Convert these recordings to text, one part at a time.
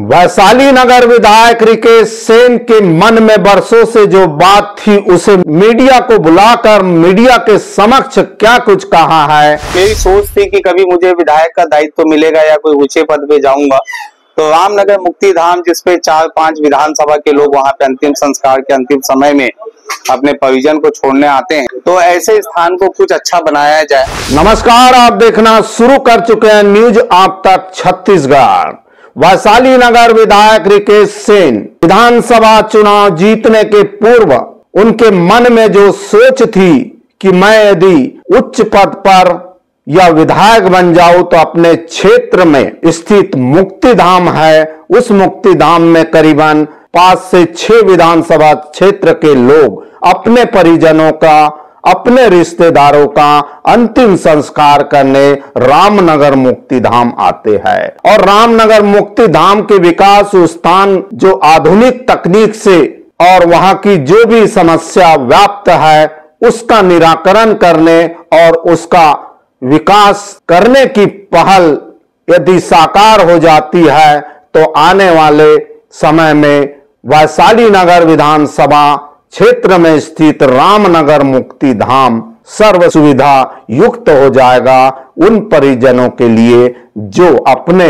वैशाली नगर विधायक रिकेश सेन के मन में बरसों से जो बात थी उसे मीडिया को बुलाकर मीडिया के समक्ष क्या कुछ कहा है। मेरी सोच थी कि कभी मुझे विधायक का दायित्व तो मिलेगा या कोई ऊंचे पद पे जाऊंगा, तो रामनगर मुक्ति धाम जिसपे 4-5 विधानसभा के लोग वहां पे अंतिम संस्कार के अंतिम समय में अपने परिजन को छोड़ने आते हैं, तो ऐसे स्थान को कुछ अच्छा बनाया जाए। नमस्कार, आप देखना शुरू कर चुके हैं न्यूज आप तक छत्तीसगढ़। वैशाली नगर विधायक रिकेश सेन विधानसभा चुनाव जीतने के पूर्व उनके मन में जो सोच थी कि मैं यदि उच्च पद पर या विधायक बन जाऊं तो अपने क्षेत्र में स्थित मुक्ति धाम है, उस मुक्ति धाम में करीबन 5 से 6 विधानसभा क्षेत्र के लोग अपने परिजनों का, अपने रिश्तेदारों का अंतिम संस्कार करने रामनगर मुक्ति धाम आते हैं। और रामनगर मुक्ति धाम के विकास स्थान जो आधुनिक तकनीक से और वहां की जो भी समस्या व्याप्त है उसका निराकरण करने और उसका विकास करने की पहल यदि साकार हो जाती है तो आने वाले समय में वैशाली नगर विधानसभा क्षेत्र में स्थित रामनगर मुक्ति धाम सर्व सुविधा युक्त हो जाएगा उन परिजनों के लिए जो अपने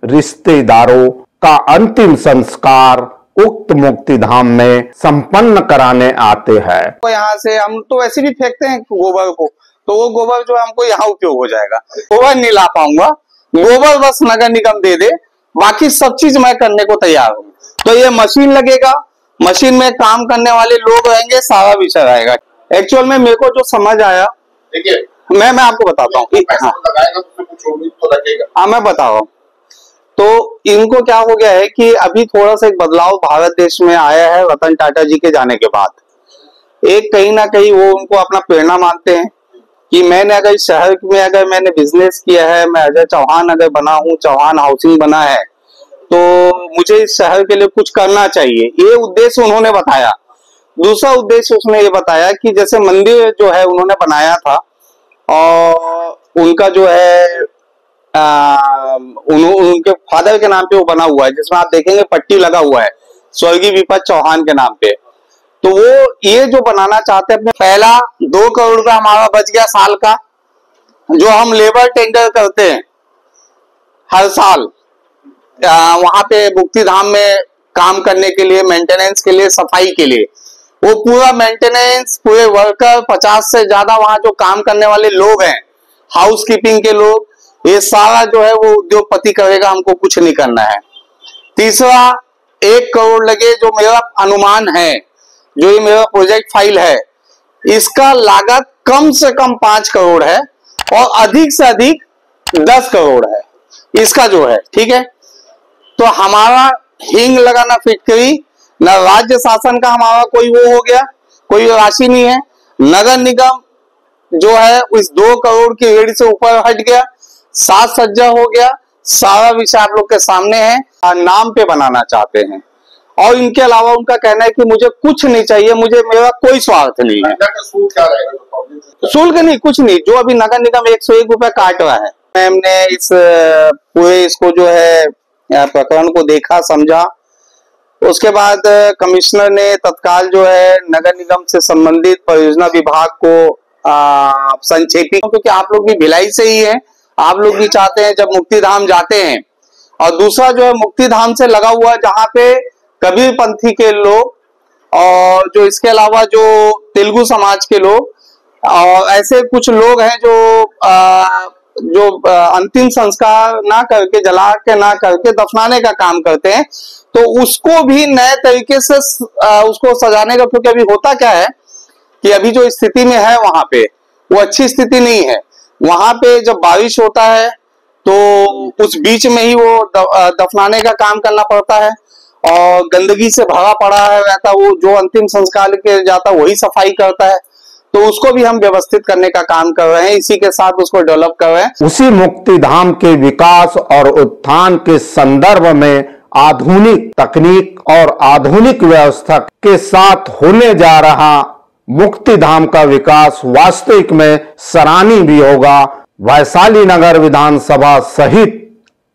रिश्तेदारों का अंतिम संस्कार उक्त मुक्ति धाम में संपन्न कराने आते हैं। तो यहाँ से हम तो वैसे भी फेंकते हैं गोबर को, तो वो गोबर जो हमको यहाँ उपयोग हो जाएगा। गोबर नहीं ला पाऊंगा, गोबर बस नगर निगम दे दे, बाकी सब चीज मैं करने को तैयार हूँ। तो ये मशीन लगेगा, मशीन में काम करने वाले लोग रहेंगे, सारा विषय रहेगा। एक्चुअल में मेरे को जो समझ आया, मैं आपको बताता हूँ। हाँ, मैं बता रहा हूँ। तो इनको क्या हो गया है कि अभी थोड़ा सा एक बदलाव भारत देश में आया है रतन टाटा जी के जाने के बाद। एक कहीं ना कहीं वो उनको अपना प्रेरणा मानते हैं कि मैंने अगर इस शहर में अगर मैंने बिजनेस किया है, मैं अजय चौहान अगर बना हूँ, चौहान हाउसिंग बना है, तो मुझे इस शहर के लिए कुछ करना चाहिए। ये उद्देश्य उन्होंने बताया। दूसरा उद्देश्य उसने ये बताया कि जैसे मंदिर जो है उन्होंने बनाया था और उनका जो है उनके फादर के नाम पे वो बना हुआ है, जिसमें आप देखेंगे पट्टी लगा हुआ है स्वर्गीय विपत चौहान के नाम पे। तो वो ये जो बनाना चाहते हैं, अपने पहला 2 करोड़ रुपया हमारा बच गया साल का, जो हम लेबर टेंडर करते हैं हर साल वहां पे मुक्ति धाम में काम करने के लिए, मेंटेनेंस के लिए, सफाई के लिए, वो पूरा मेंटेनेंस, पूरे वर्कर 50 से ज्यादा वहां जो काम करने वाले लोग हैं, हाउस कीपिंग के लोग, ये सारा जो है वो उद्योगपति करेगा, हमको कुछ नहीं करना है। तीसरा 1 करोड़ लगे, जो मेरा अनुमान है, जो ये मेरा प्रोजेक्ट फाइल है, इसका लागत कम से कम 5 करोड़ है और अधिक से अधिक 10 करोड़ है इसका जो है, ठीक है। तो हमारा हिंग लगाना फिटकरी न राज्य शासन का हमारा कोई वो हो गया, कोई राशि नहीं है। नगर निगम जो है इस 2 करोड़ की रेड से ऊपर हट गया, साज सज्जा हो गया, सारा विषय आप लोग के सामने है। नाम पे बनाना चाहते हैं और इनके अलावा उनका कहना है कि मुझे कुछ नहीं चाहिए, मुझे मेरा कोई स्वार्थ नहीं है। शुल्क नहीं, कुछ नहीं, जो अभी नगर निगम 101 रुपए काट रहा है। हमने इस पूरे इसको जो है प्रकरण को देखा, समझा। उसके बाद कमिश्नर ने तत्काल जो है नगर निगम से संबंधित परियोजना विभाग को संक्षेपित, क्योंकि आप लोग भी भिलाई से ही हैं, आप लोग भी चाहते हैं जब मुक्ति धाम जाते हैं। और दूसरा जो है मुक्ति धाम से लगा हुआ जहाँ पे कबीर पंथी के लोग और जो इसके अलावा जो तेलुगु समाज के लोग और ऐसे कुछ लोग हैं जो अंतिम संस्कार ना करके, जला के ना करके दफनाने का काम करते हैं, तो उसको भी नए तरीके से उसको सजाने का, क्योंकि अभी होता क्या है कि अभी जो स्थिति में है वहां पे वो अच्छी स्थिति नहीं है। वहां पे जब बारिश होता है तो उस बीच में ही वो दफनाने का काम करना पड़ता है और गंदगी से भरा पड़ा है रहता, वो जो अंतिम संस्कार के जाता वही सफाई करता है। तो उसको भी हम व्यवस्थित करने का काम कर रहे हैं, इसी के साथ उसको डेवलप कर रहे हैं। उसी मुक्ति धाम के विकास और उत्थान के संदर्भ में आधुनिक तकनीक और आधुनिक व्यवस्था के साथ होने जा रहा मुक्ति धाम का विकास वास्तविक में सराहनीय भी होगा। वैशाली नगर विधानसभा सहित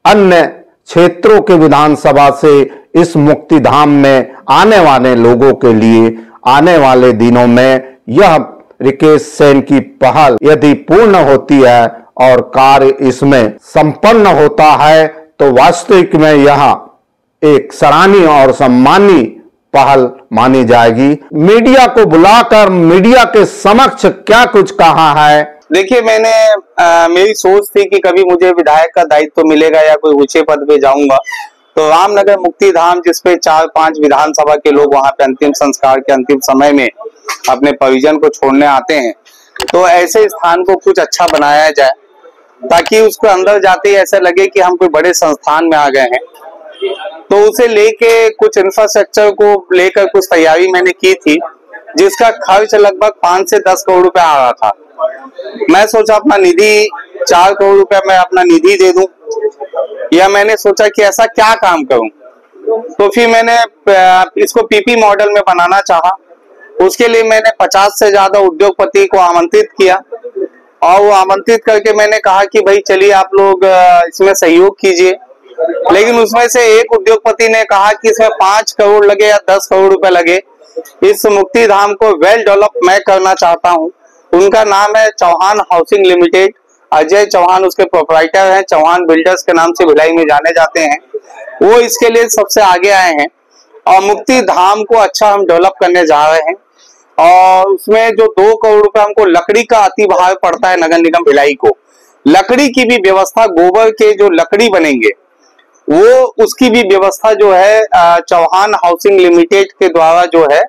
अन्य क्षेत्रों के विधानसभा से इस मुक्तिधाम में आने वाले लोगों के लिए आने वाले दिनों में यह रिकेश सेन की पहल यदि पूर्ण होती है और कार्य इसमें संपन्न होता है तो वास्तविक में यह एक सराहनीय और सम्मानीय पहल मानी जाएगी। मीडिया को बुलाकर मीडिया के समक्ष क्या कुछ कहा है? देखिए, मेरी सोच थी कि कभी मुझे विधायक का दायित्व मिलेगा या कोई ऊंचे पद पे जाऊंगा, तो रामनगर मुक्तिधाम जिसपे 4-5 विधानसभा के लोग वहां पे अंतिम संस्कार के अंतिम समय में अपने परिजन को छोड़ने आते हैं, तो ऐसे स्थान को कुछ अच्छा बनाया जाए ताकि उसको अंदर जाते ही ऐसा लगे कि हम कोई बड़े संस्थान में आ गए हैं। तो उसे लेके कुछ इंफ्रास्ट्रक्चर को लेकर कुछ तैयारी मैंने की थी, जिसका खर्च लगभग 5 से 10 करोड़ रुपए आ रहा था। मैं सोचा अपना निधि 4 करोड़ रुपया मैं अपना निधि दे दूं, या मैंने सोचा कि ऐसा क्या काम करूं, तो फिर मैंने इसको पीपी मॉडल में बनाना चाहा। उसके लिए मैंने 50 से ज्यादा उद्योगपति को आमंत्रित किया और वो आमंत्रित करके मैंने कहा कि भाई चलिए आप लोग इसमें सहयोग कीजिए। लेकिन उसमें से एक उद्योगपति ने कहा कि इसमें 5 करोड़ लगे या 10 करोड़ रुपए लगे, इस मुक्तिधाम को वेल डेवलप मैं करना चाहता हूं। उनका नाम है चौहान हाउसिंग लिमिटेड। अजय चौहान उसके प्रोपराइटर हैं, चौहान बिल्डर्स के नाम से भिलाई में जाने जाते हैं। वो इसके लिए सबसे आगे आए हैं और मुक्तिधाम को अच्छा हम डेवलप करने जा रहे हैं। और उसमें जो 2 करोड़ रुपए हमको लकड़ी का अति भार पड़ता है नगर निगम भिलाई को, लकड़ी की भी व्यवस्था, गोबर के जो लकड़ी बनेंगे वो उसकी भी व्यवस्था जो है चौहान हाउसिंग लिमिटेड के द्वारा जो है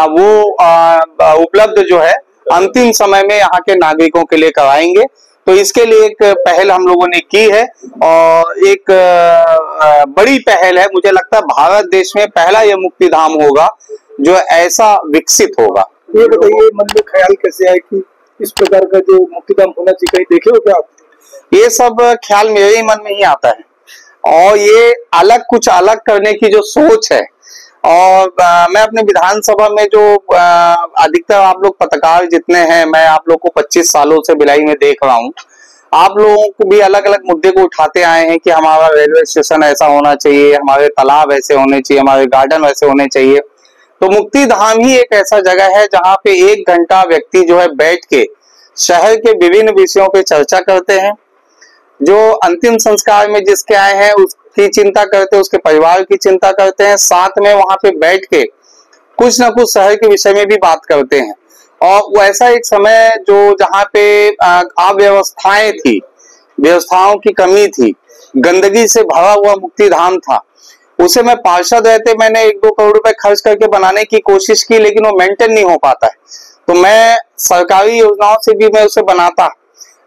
वो उपलब्ध जो है अंतिम समय में यहाँ के नागरिकों के लिए कराएंगे। तो इसके लिए एक पहल हम लोगों ने की है और एक बड़ी पहल है। मुझे लगता है भारत देश में पहला यह मुक्तिधाम होगा जो ऐसा विकसित होगा। ये बताइए, मन में ख्याल कैसे आए कि इस प्रकार का जो मुक्तिधाम होना चाहिए, कहीं देखे हो क्या आप? ये सब ख्याल मेरे ही मन में ही आता है और ये कुछ अलग करने की जो सोच है। और मैं अपने विधानसभा में जो अधिकतर आप लोग पत्रकार जितने हैं, मैं आप लोग को 25 सालों से भिलाई में देख रहा हूँ, आप लोगों को भी अलग अलग मुद्दे को उठाते आए हैं कि हमारा रेलवे स्टेशन ऐसा होना चाहिए, हमारे तालाब ऐसे होने चाहिए, हमारे गार्डन वैसे होने चाहिए। तो मुक्तिधाम ही एक ऐसा जगह है जहाँ पे 1 घंटा व्यक्ति जो है बैठ के शहर के विभिन्न विषयों पे चर्चा करते हैं। जो अंतिम संस्कार में जिसके आए हैं उसकी चिंता करते हैं, उसके परिवार की चिंता करते हैं, साथ में वहां पे बैठ के कुछ ना कुछ शहर के विषय में भी बात करते हैं। और वैसा एक समय जो जहाँ पे अव्यवस्थाएं थी, व्यवस्थाओं की कमी थी, गंदगी से भरा हुआ मुक्तिधाम था, उसे मैं पार्षद रहते मैंने 1-2 करोड़ रुपए खर्च करके बनाने की कोशिश की, लेकिन वो मेंटेन नहीं हो पाता है। तो मैं सरकारी योजनाओं से भी मैं उसे बनाता,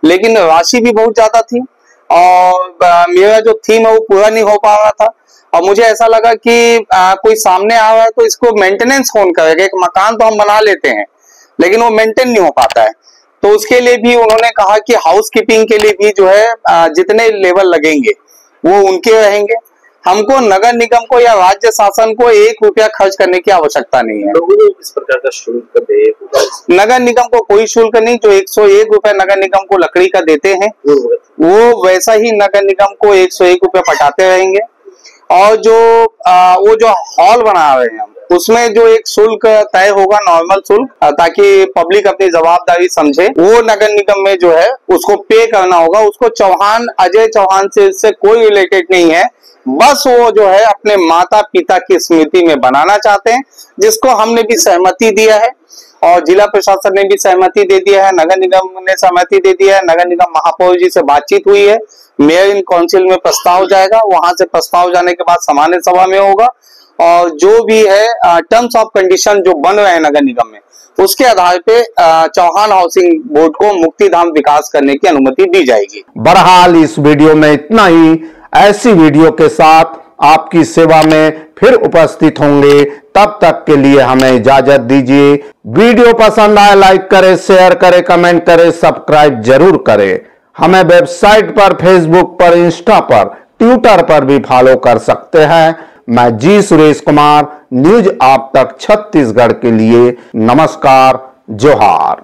लेकिन राशि भी बहुत ज्यादा थी और मेरा जो थीम है वो पूरा नहीं हो पा रहा था। और मुझे ऐसा लगा कि कोई सामने आ रहा है तो इसको मेंटेनेंस कौन करेगा। एक मकान तो हम बना लेते हैं लेकिन वो मेंटेन नहीं हो पाता है। तो उसके लिए भी उन्होंने कहा कि हाउस कीपिंग के लिए भी जो है जितने लेवल लगेंगे वो उनके रहेंगे, हमको नगर निगम को या राज्य शासन को 1 रुपया खर्च करने की आवश्यकता नहीं है। इस प्रकार का शुल्क दे नगर निगम को कोई शुल्क नहीं। जो 101 रुपए नगर निगम को लकड़ी का देते हैं वो वैसा ही नगर निगम को 101 रुपए पटाते रहेंगे। और वो जो हॉल बना रहे हैं उसमें जो एक शुल्क तय होगा, नॉर्मल शुल्क, ताकि पब्लिक अपनी जवाबदारी समझे, वो नगर निगम में जो है उसको पे करना होगा। उसको अजय चौहान से इससे कोई रिलेटेड नहीं है, बस वो जो है अपने माता पिता की स्मृति में बनाना चाहते हैं, जिसको हमने भी सहमति दिया है और जिला प्रशासन ने भी सहमति दे दिया है, नगर निगम ने सहमति दे दिया है। नगर निगम महापौर जी से बातचीत हुई है, मेयर इन काउंसिल में प्रस्ताव जाएगा, वहां से प्रस्ताव जाने के बाद सामान्य सभा में होगा और जो भी है टर्म्स ऑफ कंडीशन जो बन रहे हैं नगर निगम में, उसके आधार पे चौहान हाउसिंग बोर्ड को मुक्तिधाम विकास करने की अनुमति दी जाएगी। बहरहाल इस वीडियो में इतना ही। ऐसी वीडियो के साथ आपकी सेवा में फिर उपस्थित होंगे, तब तक के लिए हमें इजाजत दीजिए। वीडियो पसंद आए लाइक करें, शेयर करें, कमेंट करें, सब्सक्राइब जरूर करें। हमें वेबसाइट पर, फेसबुक पर, इंस्टा पर, ट्विटर पर भी फॉलो कर सकते हैं। मैं जी सुरेश कुमार, न्यूज आप तक छत्तीसगढ़ के लिए नमस्कार, जोहार।